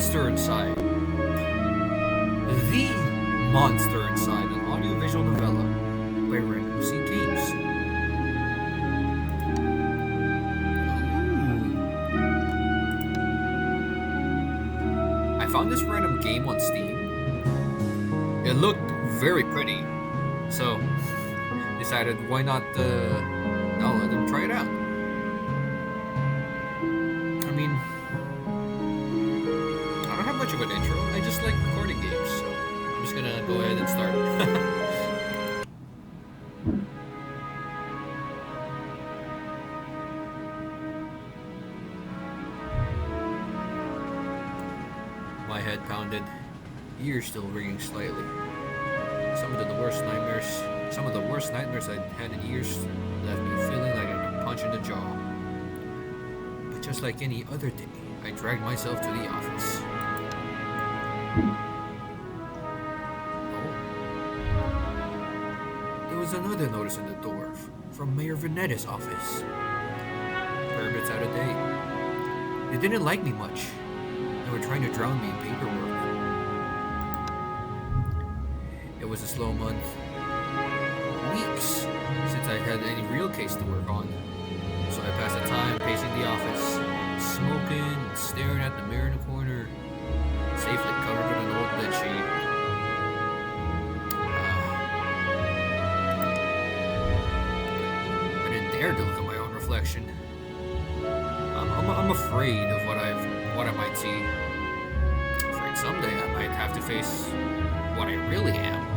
Monster Inside. The Monster Inside, an audiovisual novella by Random Scene Games. I found this random game on Steam. It looked very pretty, so decided why not let them try it out. I mean, I don't have much of an intro. I just like recording games, so I'm just gonna go ahead and start. My head pounded, ears still ringing slightly. Some of the worst nightmares I'd had in years left me feeling like I could punch in the jaw. But just like any other day, I dragged myself to the office. Oh. There was another notice on the door from Mayor Vanetta's office. Permits out of date. They didn't like me much. They were trying to drown me in paperwork. It was a slow month. Weeks since I had any real case to work on. So I passed the time pacing the office, smoking, staring at the mirror in the corner, safely covered with an old bedsheet. I didn't dare to look at my own reflection. I'm afraid of what I might see. Afraid someday I might have to face what I really am.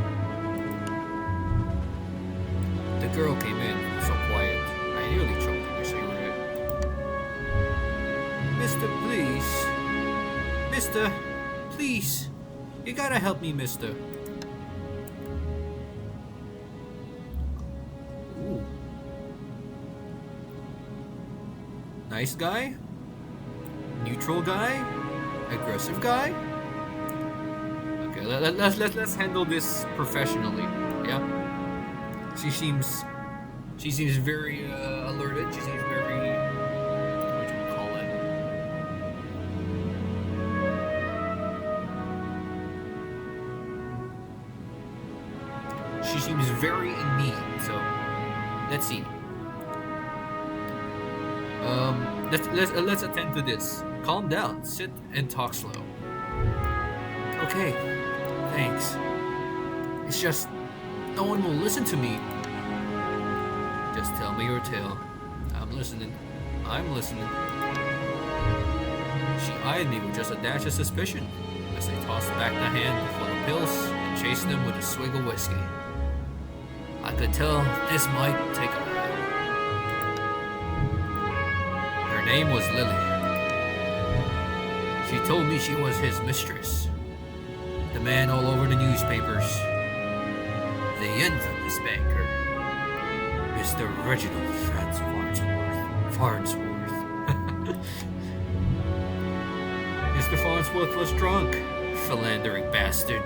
The girl came in, so quiet, I nearly choked on my cigarette. Mister, please. Mister, please. You gotta help me, mister. Ooh. Nice guy? Neutral guy? Aggressive guy? Okay, let's handle this professionally. Yeah? She seems very alerted. She seems very, what do you call it? She seems very in need. So let's see. Let's attend to this. Calm down. Sit and talk slow. Okay. Thanks. It's just no one will listen to me. Just tell me your tale. I'm listening. She eyed me with just a dash of suspicion as I tossed back the hand full of pills and chased them with a swig of whiskey. I could tell this might take a while. Her name was Lily. She told me she was his mistress. The man all over the newspapers. The infamous banker, Mr. Reginald Farnsworth. Mr. Farnsworth was drunk, philandering bastard.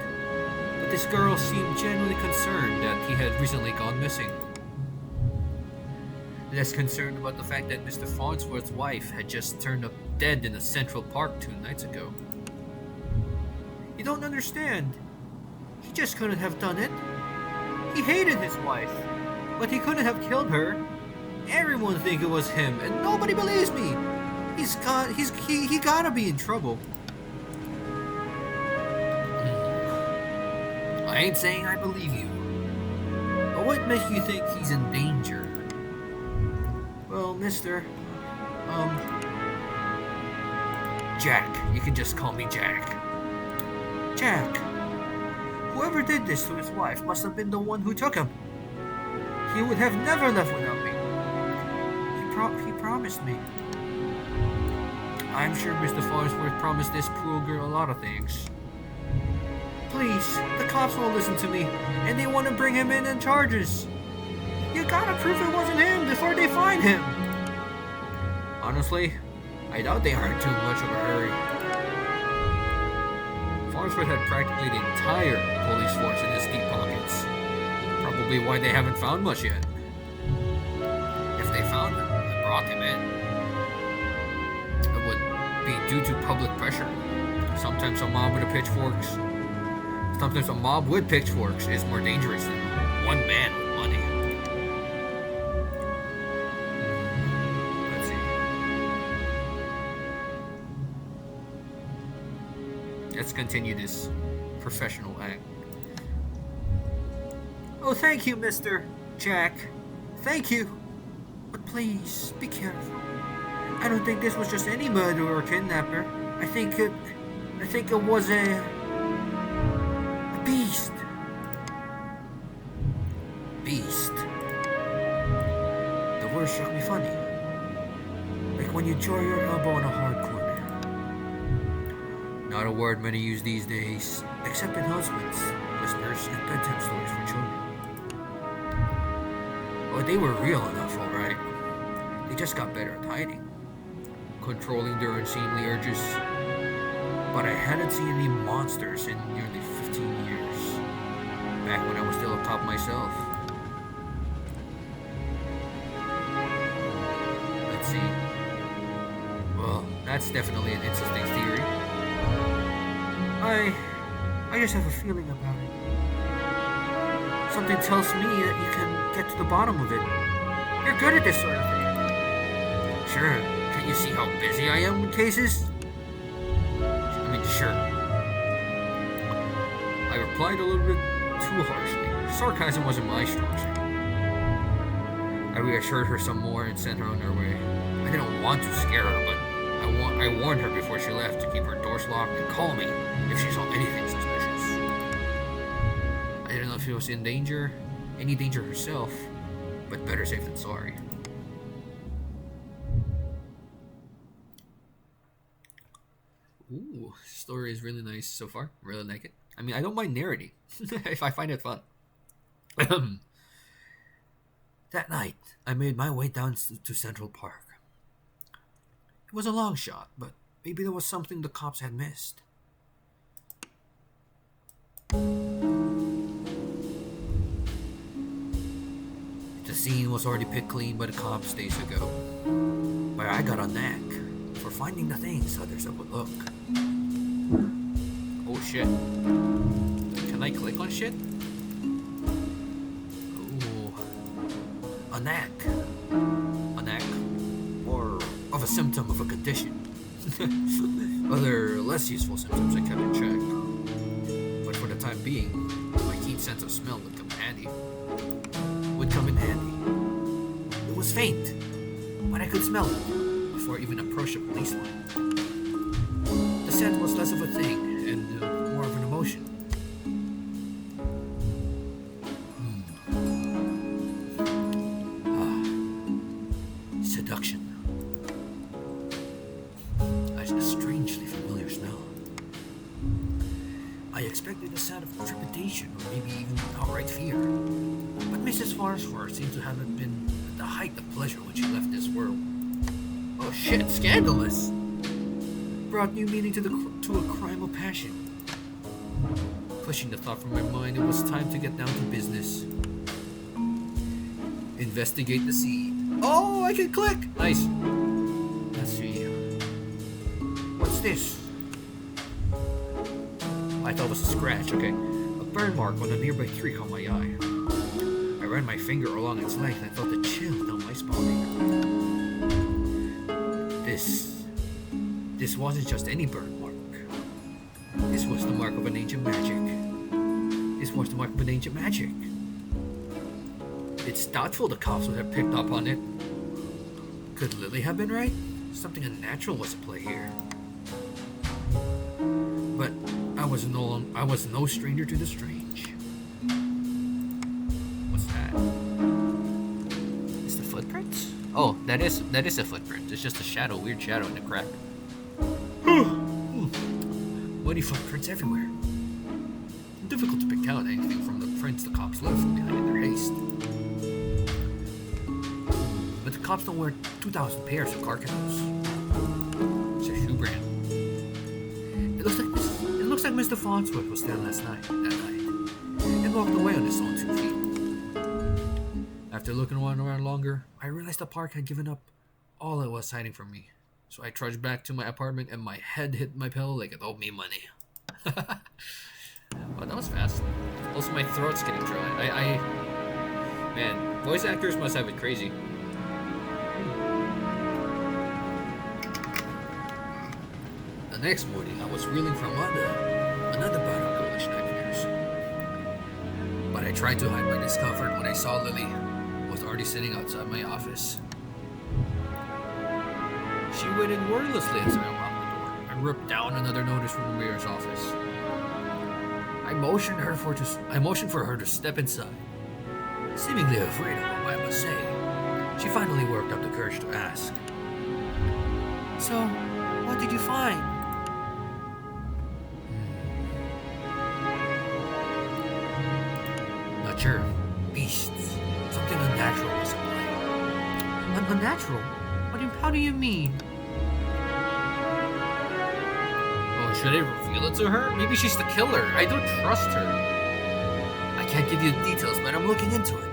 But this girl seemed genuinely concerned that he had recently gone missing. Less concerned about the fact that Mr. Farnsworth's wife had just turned up dead in a Central Park 2 nights ago. You don't understand. He just couldn't have done it. He hated his wife, but he couldn't have killed her. Everyone think it was him, and nobody believes me. He gotta be in trouble. I ain't saying I believe you, but what makes you think he's in danger? Well, mister, Jack. You can just call me Jack. Jack. Whoever did this to his wife must have been the one who took him. He would have never left without me. He promised me. I'm sure Mr. Farnsworth promised this poor girl a lot of things. Please, the cops won't listen to me, and they want to bring him in on charges. You gotta prove it wasn't him before they find him. Honestly, I doubt they are in too much of a hurry. Farnsworth had practically the entire police force in his deep pockets. Probably why they haven't found much yet. If they found him brought him in, it would be due to public pressure. Sometimes a mob with a pitchforks. Sometimes a mob with pitchforks is more dangerous than one man with money. Let's see. Let's continue this professional act. Oh, thank you, Mr. Jack. Thank you. But please, be careful. I don't think this was just any murderer or kidnapper. I think it was a beast. Beast. The word struck me funny. Like when you draw your elbow in a hard corner. Not a word many use these days, except in husbands, whispers, and bedtime stories for children. Oh, they were real enough, alright. They just got better at hiding, controlling their unseemly urges. But I hadn't seen any monsters in nearly 15 years, back when I was still a cop myself. Let's see. Well, that's definitely an interesting theory. I just have a feeling about it. Something tells me that you can get to the bottom of it. You're good at this sort of thing. Sure, can't you see how busy I am with cases? Sure. I replied a little bit too harshly. Sarcasm wasn't my strong suit. I reassured her some more and sent her on her way. I didn't want to scare her, but I warned her before she left to keep her doors locked and call me if she saw anything suspicious. I didn't know if she was in danger, any danger herself, but better safe than sorry. Ooh, story is really nice so far. Really like it. I mean, I don't mind narrating if I find it fun. That night, I made my way down to Central Park. It was a long shot, but maybe there was something the cops had missed. The scene was already picked clean by the cops days ago, but I got a knack for finding the things others overlook. Oh shit. Can I click on shit? Ooh. A knack. A knack. Or of a symptom of a condition. Other less useful symptoms I kept in check. But for the time being, my keen sense of smell would come in handy. It was faint, but I could smell it before I even approached the police line. The scent was less of a thing and more of an emotion. Seduction. A strangely familiar smell. I expected a sound of trepidation or maybe even outright fear. But Mrs. Farnsworth seemed to have been at the height of pleasure when she left this world. Oh shit, scandalous! Brought new meaning to a crime of passion. Pushing the thought from my mind, it was time to get down to business. Investigate the scene. Oh, I can click! Nice. Let's see. What's this? I thought it was a scratch, okay. A burn mark on a nearby tree caught my eye. I ran my finger along its length and felt a chill down my spine. This wasn't just any burn mark. This was the mark of an ancient magic. It's doubtful the cops would have picked up on it. Could Lily have been right? Something unnatural was at play here. But I was no stranger to the strange. What's that? Is the footprints? Oh, that is a footprint. It's just a shadow, weird shadow in the crack. Muddy footprints everywhere. Difficult to pick out anything from the prints the cops left behind in their haste. But the cops don't wear 2,000 pairs of carcanoes. It's a shoe brand. It looks like Mr. Farnsworth was there that night, and walked away on his own 2 feet. After looking around longer, I realized the park had given up all it was hiding from me. So I trudged back to my apartment and my head hit my pillow like it owed me money. Well, that was fast. Also, my throat's getting dry. Man, voice actors must have it crazy. The next morning, I was reeling from another bout of ghoulish nightmares. But I tried to hide my discomfort when I saw Lily was already sitting outside my office. She waited wordlessly as I unlocked the door and ripped down another notice from the mayor's office. I motioned for her to step inside. Seemingly afraid of what I must say, she finally worked up the courage to ask. So, what did you find? Not sure. Beasts. Something unnatural was at play. Unnatural? How do you mean? Oh, should I reveal it to her? Maybe she's the killer. I don't trust her. I can't give you the details, but I'm looking into it.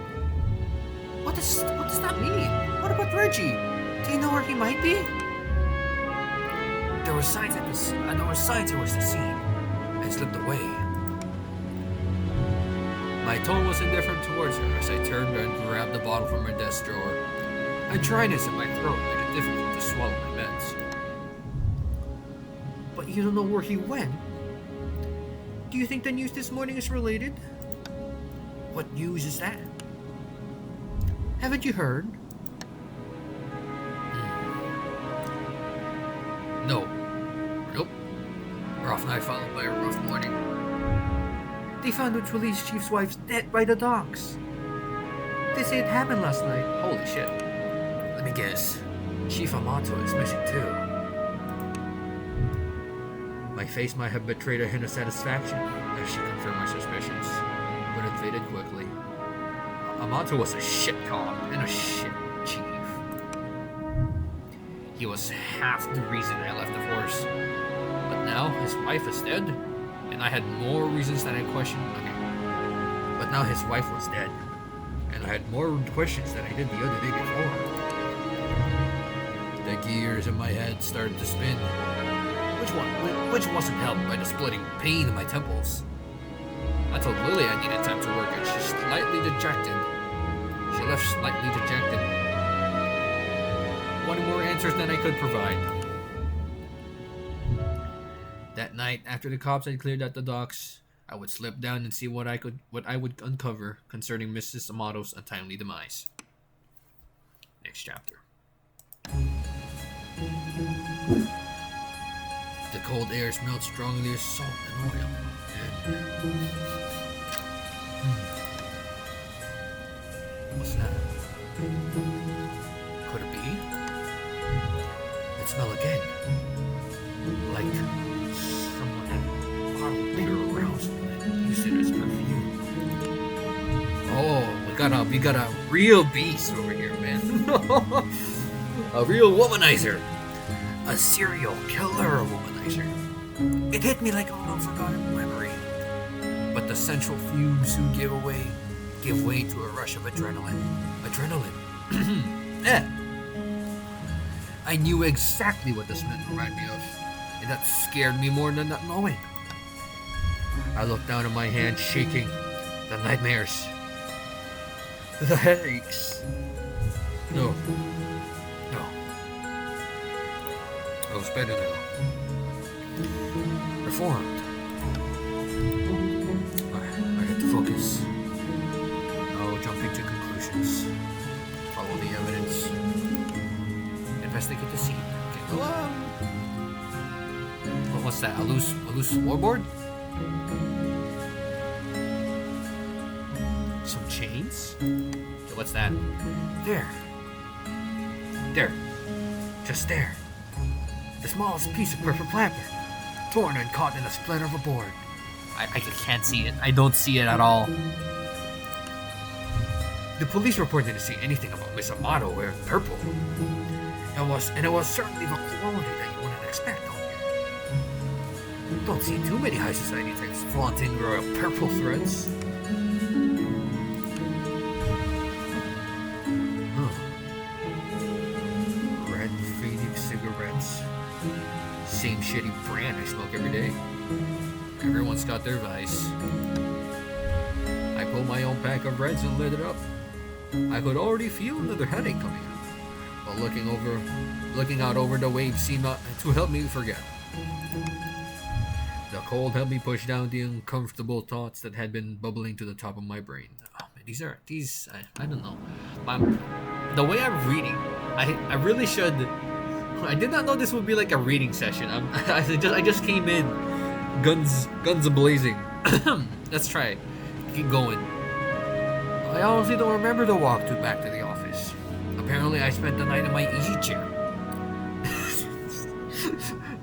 What does that mean? What about Reggie? Do you know where he might be? There were signs it was the scene, and slipped away. My tone was indifferent towards her as I turned and grabbed the bottle from my desk drawer. A dryness in my throat made it difficult to swallow my meds. But you don't know where he went? Do you think the news this morning is related? What news is that? Haven't you heard? No. Nope. Rough night followed by a rough morning. They found the police chief's wife's dead by the docks. They say it happened last night. Holy shit. Let me guess. Chief Amato is missing too. My face might have betrayed a hint of satisfaction as she confirmed my suspicions, but it faded quickly. Amato was a shit cop and a shit chief. He was half the reason I left the force. But now his wife is dead, and I had more reasons than I questioned. Okay. But now his wife was dead, and I had more questions than I did the other day before. The gears in my head started to spin, which wasn't helped by the splitting pain in my temples. I told Lily I needed time to work, and she left slightly dejected. Wanted more answers than I could provide. That night, after the cops had cleared out the docks, I would slip down and see what I would uncover concerning Mrs. Amato's untimely demise. Next chapter. The cold air smelled strongly of salt and oil. What's that? Could it be? It smelled again. Like someone had bottled liquor around and used it as perfume. Oh, we got a real beast over here, man. A real womanizer. A serial killer womanizer. It hit me like a long forgotten memory. But the central fumes who give way to a rush of adrenaline. Yeah. I knew exactly what this meant reminded me of, and that scared me more than not knowing. I looked down at my hand, shaking. The nightmares. The headaches. No. I was better now. Reformed. I had to focus. No jumping to conclusions. Follow the evidence. Investigate the scene. Okay, hello. What's that? A loose floorboard? Some chains? Okay, what's that? There. Just there. The smallest piece of purple plaster, torn and caught in a splinter of a board. I can't see it. I don't see it at all. The police report didn't say anything about Miss Amato wearing purple. It was certainly the quality that you wouldn't expect. Don't see too many high society types flaunting royal purple threads. Red fading cigarettes. shitty brand I smoke every day. Everyone's got their vice. I pulled my own pack of Reds and lit it up. I could already feel another headache coming on, but looking out over the waves seemed not to help me forget. The cold helped me push down the uncomfortable thoughts that had been bubbling to the top of my brain. Oh, man, I don't know. The way I'm reading, I really should. I did not know this would be like a reading session. I just came in, guns blazing. Let's try. Keep going. I honestly don't remember the walk back to the office. Apparently, I spent the night in my easy chair.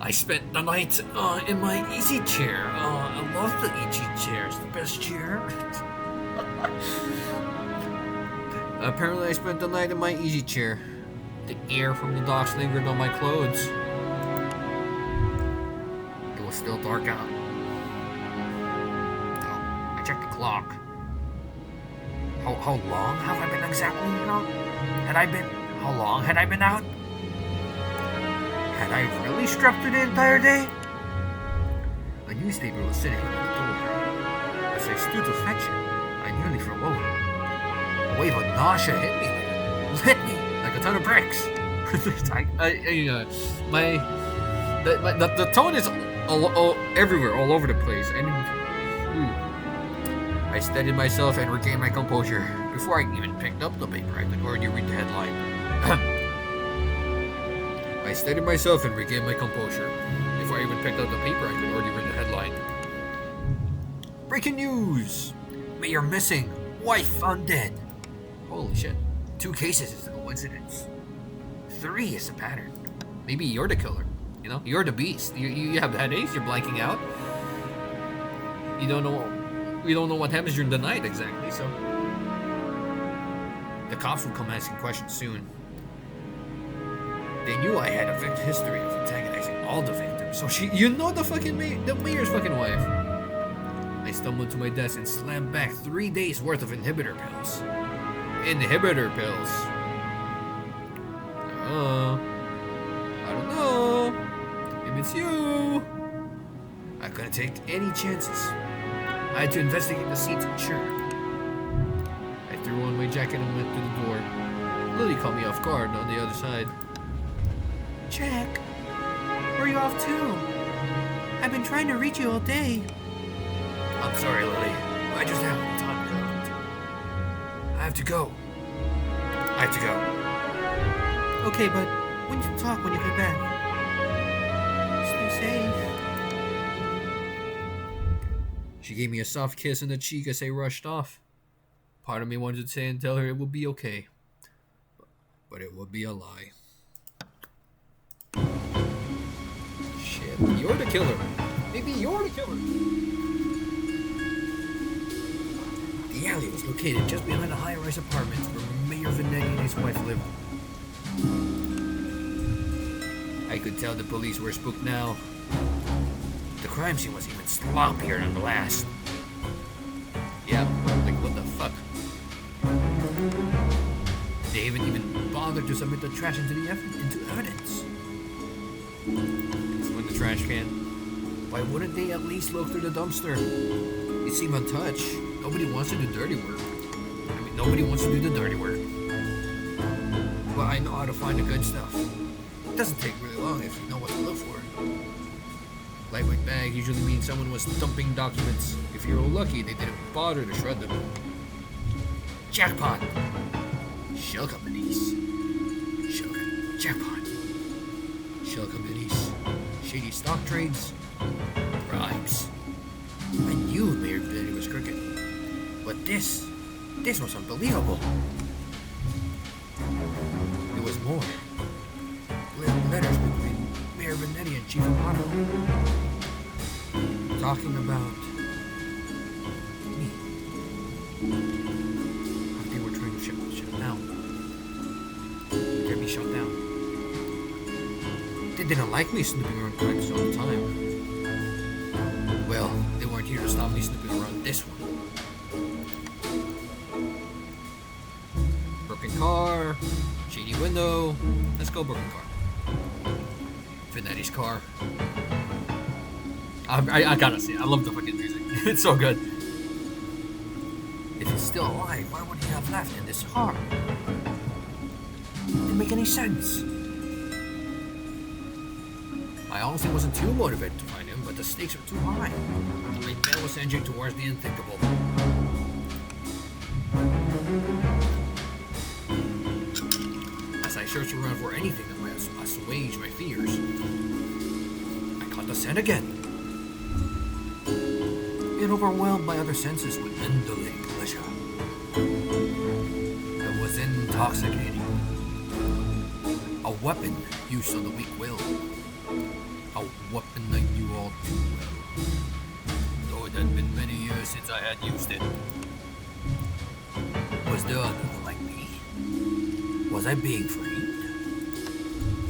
I spent the night in my easy chair. I love the easy chair. It's the best chair. Apparently, I spent the night in my easy chair. The air from the docks lingered on my clothes. It was still dark out. Oh, I checked the clock. How long have I been exactly out? How long had I been out? Had I really slept through the entire day? A newspaper was sitting on the door. As I stood to fetch it, I nearly fell over. A wave of nausea hit me like a ton of bricks. The tone is all everywhere, all over the place. I steadied myself and regained my composure. Before I even picked up the paper, I could already read the headline. I steadied myself and regained my composure. Before I even picked up the paper, I could already read the headline. Breaking news! Mayor missing. Wife found dead. Holy shit. 2 cases is a coincidence. 3 is a pattern. Maybe you're the killer. You know, you're the beast. You have headaches, you're blanking out. We don't know what happens during the night exactly, so the cops will come asking questions soon. They knew I had a history of antagonizing all the victims, so the mayor's fucking wife. I stumbled to my desk and slammed back 3 days worth of inhibitor pills. Inhibitor pills. I don't know. Maybe it's you. I couldn't take any chances. I had to investigate the scene to ensure. I threw on my jacket and went to the door. Lily caught me off guard on the other side. Jack, where are you off to? I've been trying to reach you all day. I'm sorry, Lily. I just haven't time to go. I have to go. Okay, but we can talk when you get back. Stay safe. She gave me a soft kiss on the cheek as I rushed off. Part of me wanted to say and tell her it would be okay. But it would be a lie. Shit, you're the killer. Maybe you're the killer. The alley was located just behind a high-rise apartment where Mayor Vanetti and his wife lived. I could tell the police were spooked now. The crime scene was even sloppier than the last. Yeah, like what the fuck? They haven't even bothered to submit the trash into evidence. Throw in the trash can. Why wouldn't they at least look through the dumpster? It seemed untouched. Nobody wants to do dirty work. Nobody wants to do the dirty work. But I know how to find the good stuff. It doesn't take really long if you know what to look for. Lightweight bag usually means someone was dumping documents. If you're lucky, they didn't bother to shred them. Jackpot! Shell companies. Jackpot. Shell companies. Shady stock trades. Bribes. I knew Mayor Vanetti was crooked. But this was unbelievable. There was more. Letters between Mayor Vanetti and Chief Amato. Talking about me. How they were trying to shut down. Get me shut down. They didn't like me snooping around crimes all the time. Well, they weren't here to stop me snooping around this one. Broken car, shady window. Let's go broken car. Vanetti's car. I gotta say, I love the fucking music. It's so good. If he's still alive, why would he have left in this car? Didn't make any sense. I honestly wasn't too motivated to find him, but the stakes are too high. My bell was edging towards the unthinkable. As I searched around for anything that might assuage my fears, I caught the scent again. Being overwhelmed by other senses with indolent pleasure. It was intoxicating. A weapon used on the weak will. A weapon I knew all too well. Though it had been many years since I had used it. Was there another like me? Was I being framed?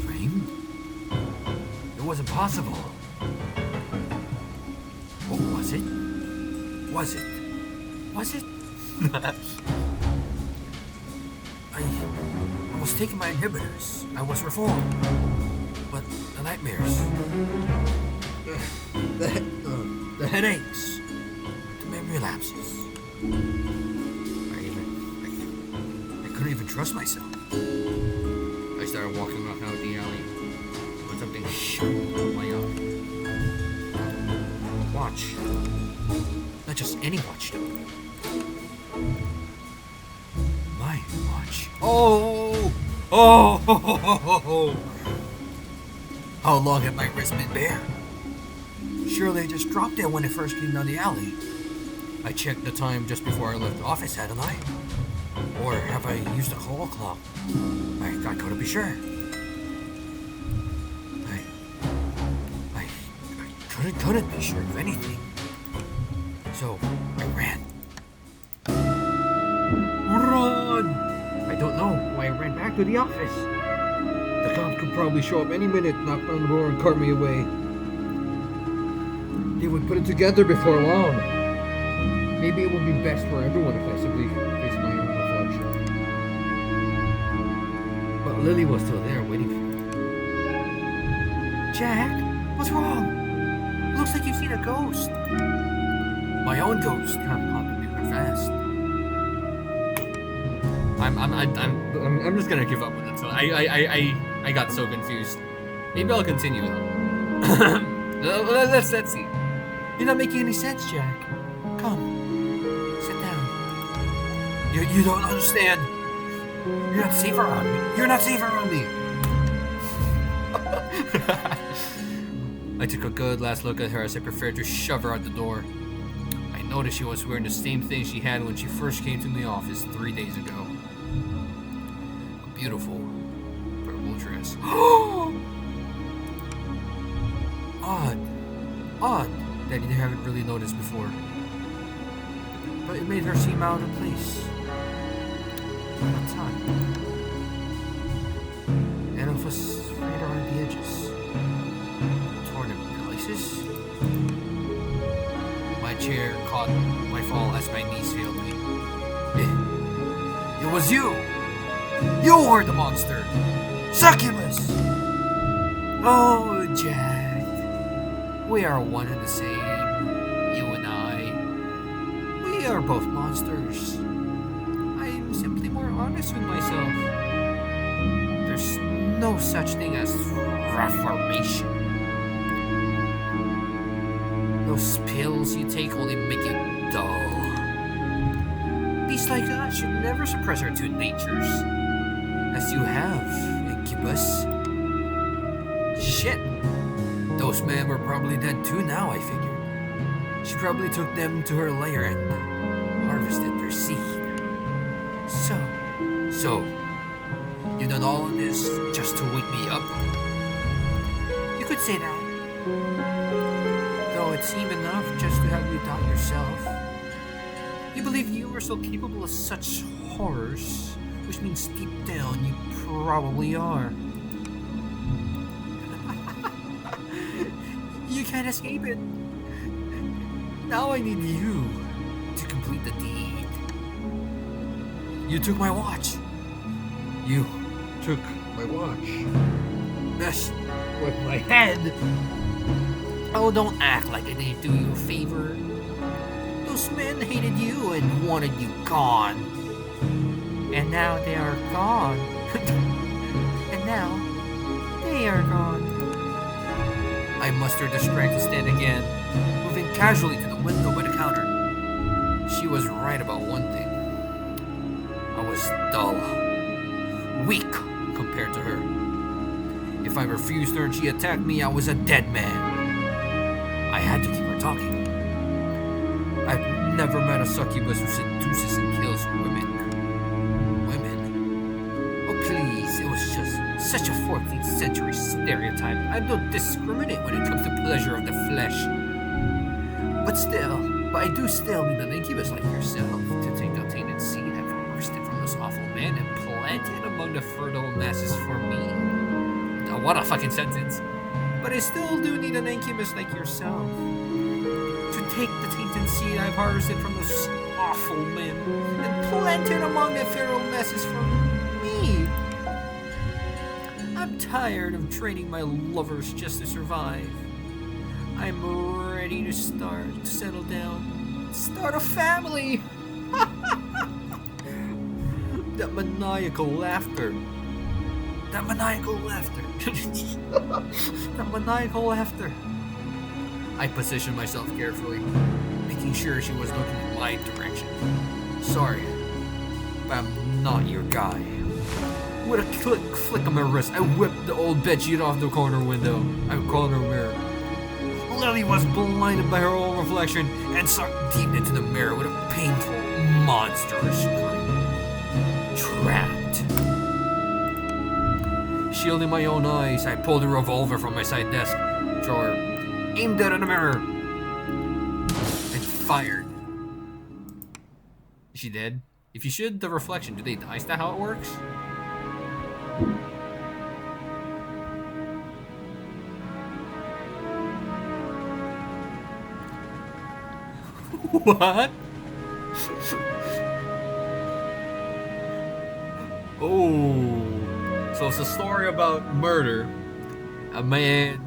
Framed? It was impossible. What was it? Was it? Was it? I was taking my inhibitors. I was reformed. But the nightmares, the headaches, the memory lapses. I couldn't even trust myself. I started walking back out the alley when something shone on my eye. Watch. Not just any watch, though. My watch. Oh! How long had my wrist been bare? Surely I just dropped it when I first came down the alley. I checked the time just before I left the office, hadn't I? Or have I used a hall clock? I couldn't be sure. I couldn't be sure of anything. So I ran. Run! I don't know why I ran back to the office. The cops could probably show up any minute, knock on the door, and cart me away. They would put it together before long. Maybe it would be best for everyone if I simply faced my own reflection. But Lily was still there, waiting for me. Jack, what's wrong? Looks like you've seen a ghost. My own ghost. Can't be her fast. I'm just gonna give up with it. So I got so confused. Maybe I'll continue though. Let's see. You're not making any sense, Jack. Come, sit down. You don't understand. You're not safe around me. You're not safe around me. I took a good last look at her as I prepared to shove her out the door. I noticed she was wearing the same thing she had when she first came to the office 3 days ago. A beautiful purple dress. Odd that you haven't really noticed before. But it made her seem out of place. At time. And it was right around the edges. Torn in places. My chair caught my fall as my knees failed me. It was you! You were the monster! Succubus! Oh, Jack. We are one and the same. You and I. We are both monsters. I'm simply more honest with myself. There's no such thing as reformation. Those pills you take only make you dull. Beasts like us should never suppress our two natures. As you have, incubus. Shit. Those men were probably dead too now, I figured. She probably took them to her lair and harvested their seed. So, you done all of this just to wake me up? You could say that. Though it seemed enough just to have you doubt yourself. You believe you were so capable of such horrors, which means deep down you probably are. You can't escape it. Now I need you to complete the deed. You took my watch. You took my watch. Messed with my head. Oh, don't act like I didn't do you a favor. Those men hated you and wanted you gone. And now they are gone. And now they are gone. I mustered the strength to stand again, moving casually to the window by the counter. She was right about one thing. I was dull, weak compared to her. If I refused her and she attacked me, I was a dead man. I had to keep her talking. I've never met a succubus who seduces and kills women. Oh please, it was just such a 14th century stereotype. I don't discriminate when it comes to pleasure of the flesh. But I do still need an incubus like yourself to take the tainted seed I've harvested from this awful man and plant it among the fertile masses for me. What a fucking sentence. But I still do need an incubus like yourself to take the tainted seed I've harvested from this awful man and plant it among the feral masses for me. I'm tired of training my lovers just to survive. I'm ready to settle down, start a family. That maniacal laughter. That maniacal laughter. I positioned myself carefully, making sure she was looking in my direction. Sorry, but I'm not your guy. With a flick of my wrist, I whipped the old bedsheet off the corner mirror. Lily was blinded by her own reflection and sucked deep into the mirror with a painful, monstrous scream. Trapped. Shielding my own eyes, I pulled a revolver from my side desk drawer, aimed it at the mirror, and fired. Is she dead? If you shoot the reflection, do they die? Is that how it works? What? Oh. So it's a story about murder. A man,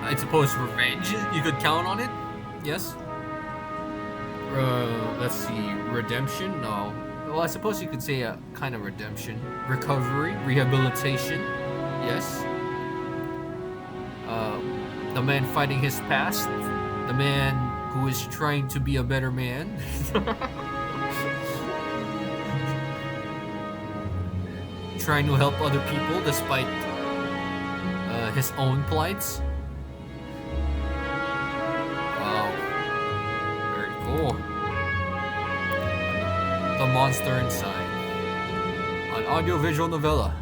I suppose revenge, you could count on it? Yes? Let's see, redemption? No. Well, I suppose you could say a kind of redemption. Recovery, rehabilitation? Yes. The man fighting his past? The man who is trying to be a better man? Trying to help other people despite his own plights. Wow. Very cool. The Monster Inside. An audiovisual novella.